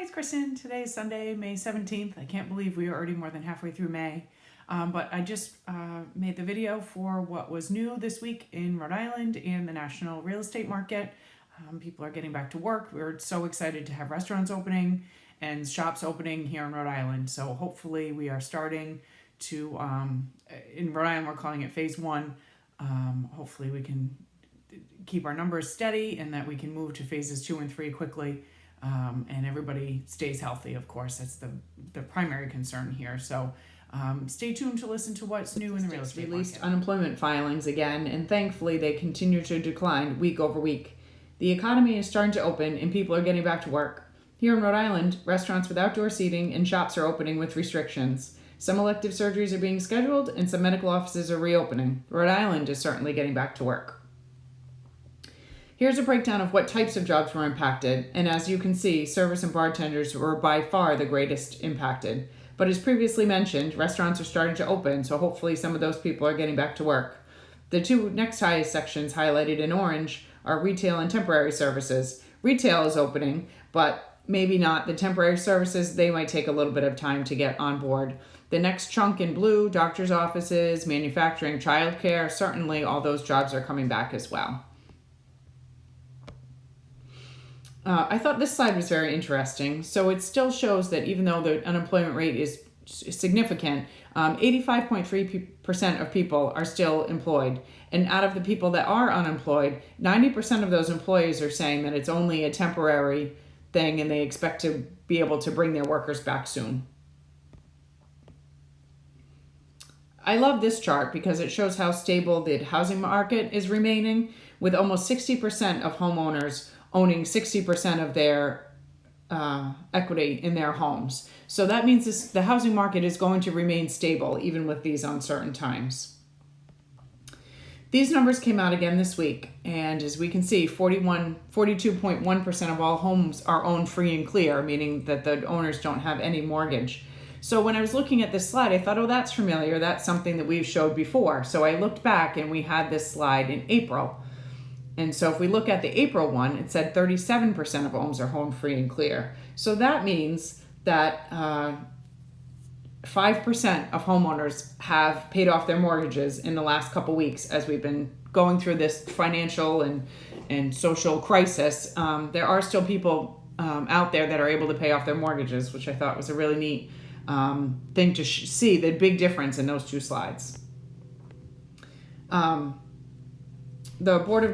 it's Kristen. Today is Sunday, May 17th. I can't believe we are already more than halfway through May. But I just made the video for what was new this week in Rhode Island and the national real estate market. People are getting back to work. We're so excited to have restaurants opening and shops opening here in Rhode Island. So hopefully we are starting to, in Rhode Island, we're calling it phase one. Hopefully we can keep our numbers steady and that we can move to phases 2 and 3 quickly. And everybody stays healthy, of course. That's the primary concern here. So stay tuned to listen to what's new in the real estate released market. Unemployment filings again, and thankfully they continue to decline week over week. The economy is starting to open and people are getting back to work. Here in Rhode Island, restaurants with outdoor seating and shops are opening with restrictions. Some elective surgeries are being scheduled and some medical offices are reopening. Rhode Island is certainly getting back to work. Here's a breakdown of what types of jobs were impacted, and as you can see, service and bartenders were by far the greatest impacted. But as previously mentioned, restaurants are starting to open, so hopefully some of those people are getting back to work. The two next highest sections highlighted in orange are retail and temporary services. Retail is opening, but maybe not. The temporary services, they might take a little bit of time to get on board. The next chunk in blue, doctor's offices, manufacturing, childcare, certainly all those jobs are coming back as well. I thought this slide was very interesting. So it still shows that even though the unemployment rate is significant, 85.3% of people are still employed. And out of the people that are unemployed, 90% of those employees are saying that it's only a temporary thing and they expect to be able to bring their workers back soon. I love this chart because it shows how stable the housing market is remaining, with almost 60% of homeowners owning 60% of their equity in their homes. So that means the housing market is going to remain stable even with these uncertain times. These numbers came out again this week, and as we can see, 42.1% of all homes are owned free and clear, meaning that the owners don't have any mortgage. So when I was looking at this slide, I thought, oh, that's familiar. That's something that we've showed before. So I looked back and we had this slide in April. And so if we look at the April one, it said 37% of homes are home free and clear. So that means that 5% of homeowners have paid off their mortgages in the last couple weeks as we've been going through this financial and social crisis. There are still people out there that are able to pay off their mortgages, which I thought was a really neat thing to see, the big difference in those two slides. The board of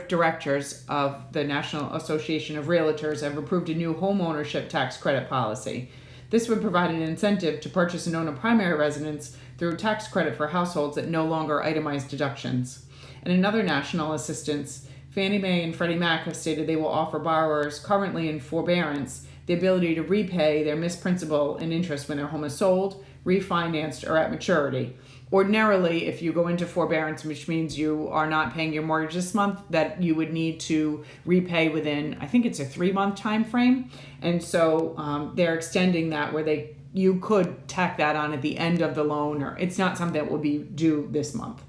directors of the National Association of Realtors have approved a new homeownership tax credit policy. This would provide an incentive to purchase and own a primary residence through tax credit for households that no longer itemize deductions. And another national assistance, Fannie Mae and Freddie Mac have stated they will offer borrowers currently in forbearance the ability to repay their missed principal and interest when their home is sold, refinanced, or at maturity. Ordinarily, if you go into forbearance, which means you are not paying your mortgage this month, that you would need to repay within, I think it's a 3-month time frame. And so they're extending that where you could tack that on at the end of the loan, or it's not something that will be due this month.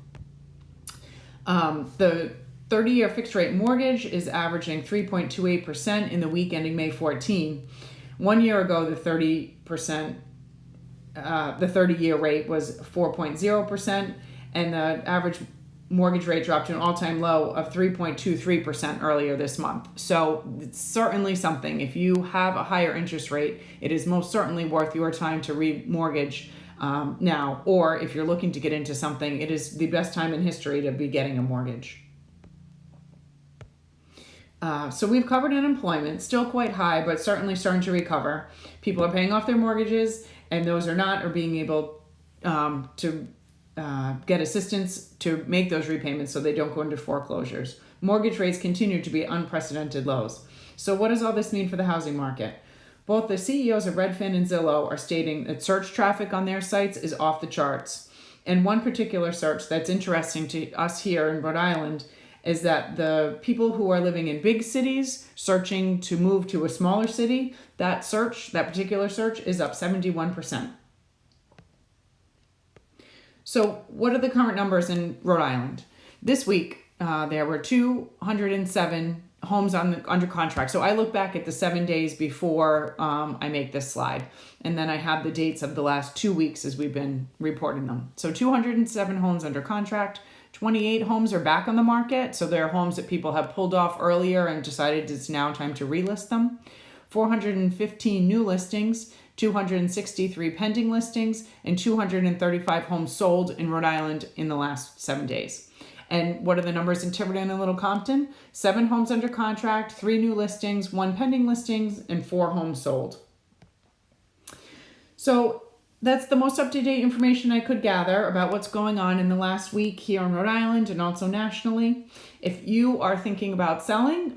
The 30-year fixed rate mortgage is averaging 3.28% in the week ending May 14. 1 year ago, the 30-year rate was 4.0%, and the average mortgage rate dropped to an all-time low of 3.23% earlier this month. So it's certainly something. If you have a higher interest rate, it is most certainly worth your time to remortgage now. Or if you're looking to get into something, it is the best time in history to be getting a mortgage. So we've covered unemployment, still quite high, but certainly starting to recover. People are paying off their mortgages, and those are not are being able to get assistance to make those repayments so they don't go into foreclosures. Mortgage rates continue to be unprecedented lows. So what does all this mean for the housing market? Both the CEOs of Redfin and Zillow are stating that search traffic on their sites is off the charts. And one particular search that's interesting to us here in Rhode Island is that the people who are living in big cities searching to move to a smaller city, that particular search is up 71%. So what are the current numbers in Rhode Island? This week, there were 207 homes under contract. So I look back at the 7 days before I make this slide. And then I have the dates of the last 2 weeks as we've been reporting them. So 207 homes under contract. 28 homes are back on the market. So they're homes that people have pulled off earlier and decided it's now time to relist them. 415 new listings, 263 pending listings, and 235 homes sold in Rhode Island in the last 7 days. And what are the numbers in Tiverton and Little Compton? 7 homes under contract, 3 new listings, 1 pending listings, and 4 homes sold. So that's the most up-to-date information I could gather about what's going on in the last week here in Rhode Island and also nationally. If you are thinking about selling,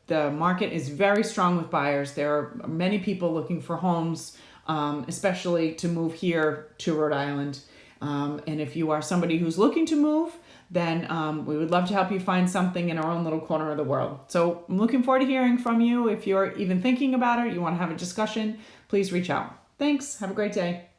the market is very strong with buyers. There are many people looking for homes, especially to move here to Rhode Island. And if you are somebody who's looking to move, then we would love to help you find something in our own little corner of the world. So I'm looking forward to hearing from you. If you're even thinking about it, you want to have a discussion, please reach out. Thanks. Have a great day.